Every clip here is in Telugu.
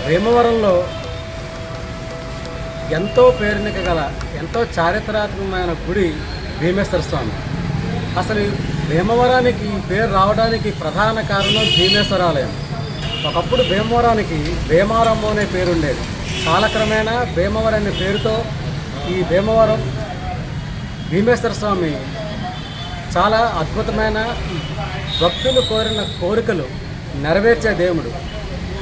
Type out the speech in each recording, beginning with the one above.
భీమవరంలో ఎంతో పేరునిక గల ఎంతో చారిత్రాత్మకమైన గుడి భీమేశ్వర స్వామి. అసలు భీమవరానికి ఈ పేరు రావడానికి ప్రధాన కారణం భీమేశ్వరాలయం. ఒకప్పుడు భీమవరానికి భీమవరం అనే పేరుండేది. కాలక్రమేణా భీమవరం అనే పేరుతో ఈ భీమవరం భీమేశ్వర స్వామి చాలా అద్భుతమైన భక్తులు కోరిన కోరికలు నెరవేర్చే దేవుడు.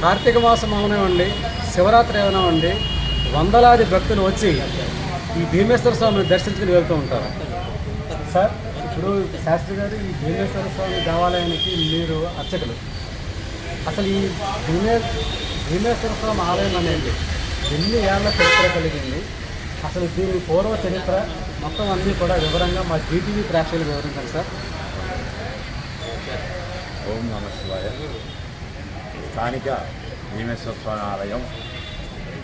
కార్తీక మాసం అవనివ్వండి, శివరాత్రి అవనివ్వండి, వందలాది భక్తులు వచ్చి ఈ భీమేశ్వర స్వామిని దర్శించుకుని వెళ్తూ ఉంటారు. సార్, ఇప్పుడు శాస్త్రి గారు, ఈ భీమేశ్వర స్వామి దేవాలయానికి మీరు అర్చకులు. అసలు ఈ భీమేశ్వర స్వామి ఆలయం అనేది ఎన్ని ఏళ్ల చరిత్ర కలిగింది? అసలు దీని పూర్వ చరిత్ర మొత్తం అన్నీ కూడా వివరంగా మా జీటీవీ ప్రేక్షకులు వివరించండి సార్. ఓం నమ శివాయ. స్థానిక భీమేశ్వర స్వామి ఆలయం.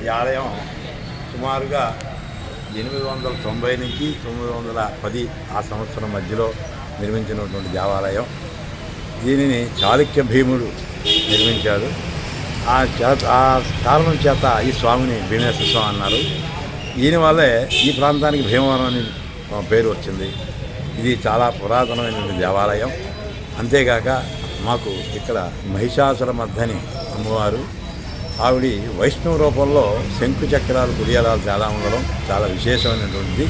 ఈ ఆలయం సుమారుగా 890 నుంచి 910 ఆ సంవత్సరం మధ్యలో నిర్మించినటువంటి దేవాలయం. దీనిని చాళుక్య భీముడు నిర్మించాడు. ఆ కారణం చేత ఈ స్వామిని భీమేశ్వర స్వామి అన్నారు. ఈయన వల్లే ఈ ప్రాంతానికి భీమవరం అని పేరు వచ్చింది. ఇది చాలా పురాతనమైనటువంటి దేవాలయం. అంతేగాక మాకు ఇక్కడ మహిషాసురమర్దని అమ్మవారు, ఆవిడ వైష్ణవ రూపంలో శంకు చక్రాలు కుడియారాలు చాలా ఉండడం చాలా విశేషమైనటువంటిది.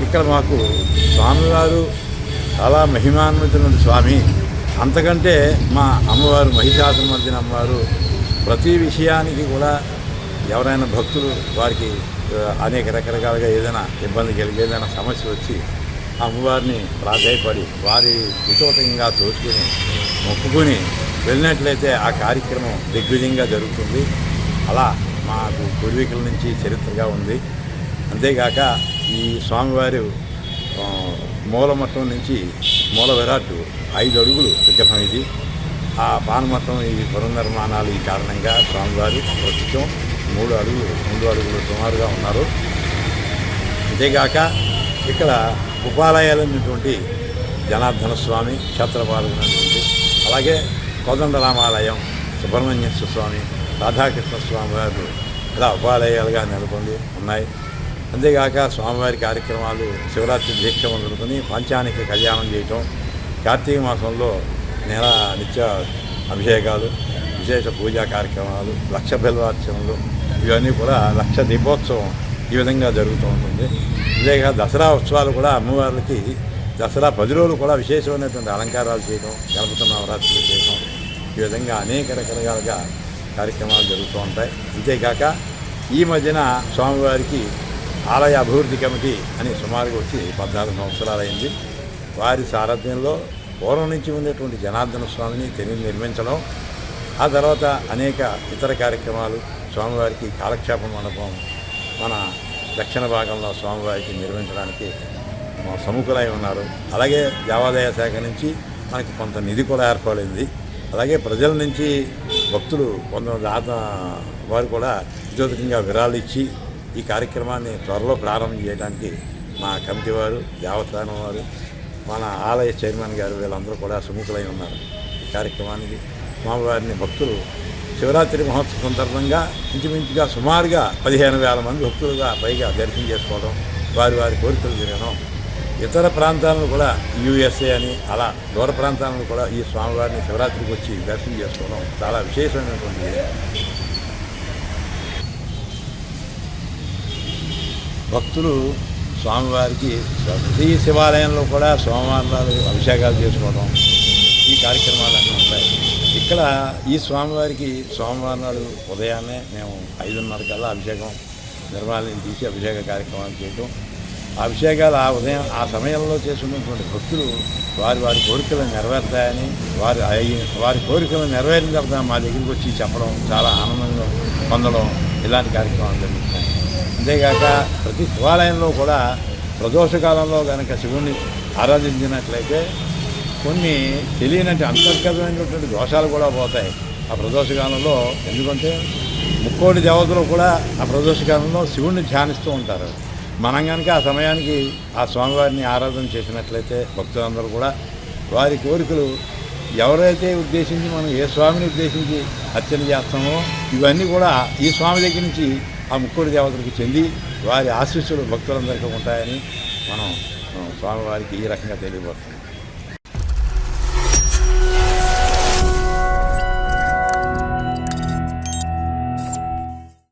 ఇక్కడ మాకు స్వామివారు చాలా మహిమాన్వితులైన స్వామి. అంతకంటే మా అమ్మవారు మహిషాసురమర్దిని అమ్మవారు ప్రతి విషయానికి కూడా ఎవరైనా భక్తులు వారికి అనేక రకరకాలుగా ఏదైనా ఇబ్బంది కలిగి ఏదైనా సమస్య వచ్చి ఆ అమ్మవారిని ప్రాధాయపడి వారి వితోతంగా తోసుకుని మొక్కుకుని వెళ్ళినట్లయితే ఆ కార్యక్రమం దిగ్విజయంగా జరుగుతుంది. అలా మాకు పూర్వీకుల నుంచి చరిత్రగా ఉంది. అంతేగాక ఈ స్వామివారి మూలమట్టం నుంచి మూల విరాట్టు 5 అడుగులు విగ్రహం ఇది. ఆ పానమట్టం ఈ పునర్నిర్మాణాలు ఈ కారణంగా స్వామివారు ప్రస్తుతం 3 అడుగులు సుమారుగా ఉన్నారు. అంతేగాక ఇక్కడ ఉపాలయాలు ఉన్నటువంటి జనార్దన స్వామి క్షేత్రపాలకున్నటువంటి, అలాగే కోదండరామాలయం, సుబ్రహ్మణ్యేశ్వర స్వామి, రాధాకృష్ణ స్వామి వారు ఇలా ఉపాలయాలుగా నెలకొండి ఉన్నాయి. అంతేగాక స్వామివారి కార్యక్రమాలు శివరాత్రి దీక్ష మొదలుకొని పంచానికి కళ్యాణం చేయటం, కార్తీక మాసంలో నిత్య అభిషేకాలు, విశేష పూజా కార్యక్రమాలు, లక్ష బిల్వార్చనలు, ఇవన్నీ కూడా లక్ష దీపోత్సవం ఈ విధంగా జరుగుతూ ఉంటుంది. అంతేగా దసరా ఉత్సవాలు కూడా అమ్మవారికి దసరా 10 రోజులు కూడా విశేషమైనటువంటి అలంకారాలు చేయడం, గణపతి నవరాత్రులు చేయడం, ఈ విధంగా అనేక రకరకాలుగా కార్యక్రమాలు జరుగుతూ ఉంటాయి. అంతేకాక ఈ మధ్యన స్వామివారికి ఆలయ అభివృద్ధి కమిటీ అని సుమారుగా వచ్చి 14 సంవత్సరాలు అయింది. వారి సారథ్యంలో పూర్వం నుంచి ఉండేటువంటి జనార్దన స్వామిని నిర్మించడం, ఆ తర్వాత అనేక ఇతర కార్యక్రమాలు స్వామివారికి కాలక్షేప మండపం మన దక్షిణ భాగంలో స్వామివారికి నిర్మించడానికి సముఖులై ఉన్నారు. అలాగే దేవాదాయ శాఖ నుంచి మనకి కొంత నిధి కూడా ఏర్పడింది. అలాగే ప్రజల నుంచి భక్తులు కొంత వారు కూడా ఉద్యోగంగా విరాళాలు ఇచ్చి ఈ కార్యక్రమాన్ని త్వరలో ప్రారంభం చేయడానికి మా కమిటీ వారు, దేవస్థానం వారు, మన ఆలయ చైర్మన్ గారు వీళ్ళందరూ కూడా సుముఖులై ఉన్నారు. ఈ కార్యక్రమానికి స్వామివారిని భక్తులు శివరాత్రి మహోత్సవం సందర్భంగా ఇంచుమించుగా సుమారుగా 15,000 మంది భక్తులుగా పైగా దర్శనం చేసుకోవడం, వారి కోరికలు తిరగడం, ఇతర ప్రాంతాలను కూడా USA అని అలా దూర ప్రాంతాలను కూడా ఈ స్వామివారిని శివరాత్రికి వచ్చి దర్శనం చేసుకోవడం చాలా విశేషమైనటువంటి. భక్తులు స్వామివారికి ప్రతి శివాలయంలో కూడా సోమవారాలు అభిషేకాలు చేసుకోవడం, ఈ కార్యక్రమాలన్నీ ఉంటాయి. ఇక్కడ ఈ స్వామివారికి సోమవారం నాడు ఉదయాన్నే మేము 5:30 కల్లా అభిషేకం నిర్మాణం తీసి అభిషేక కార్యక్రమాలు చేయడం, అభిషేకాలు ఆ ఉదయం ఆ సమయంలో చేసుకున్నటువంటి భక్తులు వారి కోరికలను నెరవేరుతాయని వారి కోరికలను నెరవేరిన తర్వాత మా దగ్గరికి వచ్చి చెప్పడం, చాలా ఆనందంగా పొందడం, ఇలాంటి కార్యక్రమాలు జరుగుతాయి. అంతేగాక ప్రతి శివాలయంలో కూడా ప్రదోషకాలంలో కనుక శివుణ్ణి ఆరాధించినట్లయితే కొన్ని తెలియనట్టు అంతర్గతమైనటువంటి దోషాలు కూడా పోతాయి ఆ ప్రదోషకాలంలో. ఎందుకంటే ముక్కోటి దేవతలు కూడా ఆ ప్రదోషకాలంలో శివుణ్ణి ధ్యానిస్తూ ఉంటారు. మనం కనుక ఆ సమయానికి ఆ స్వామివారిని ఆరాధన చేసినట్లయితే భక్తులందరూ కూడా వారి కోరికలు ఎవరైతే ఉద్దేశించి మనం ఏ స్వామిని ఉద్దేశించి అర్చన చేస్తామో ఇవన్నీ కూడా ఈ స్వామి దగ్గర నుంచి ఆ ముక్కోడి దేవతలకు చెంది వారి ఆశీస్సులు భక్తులందరికీ ఉంటాయని మనం స్వామివారికి ఈ రకంగా తెలియబడుతుంది.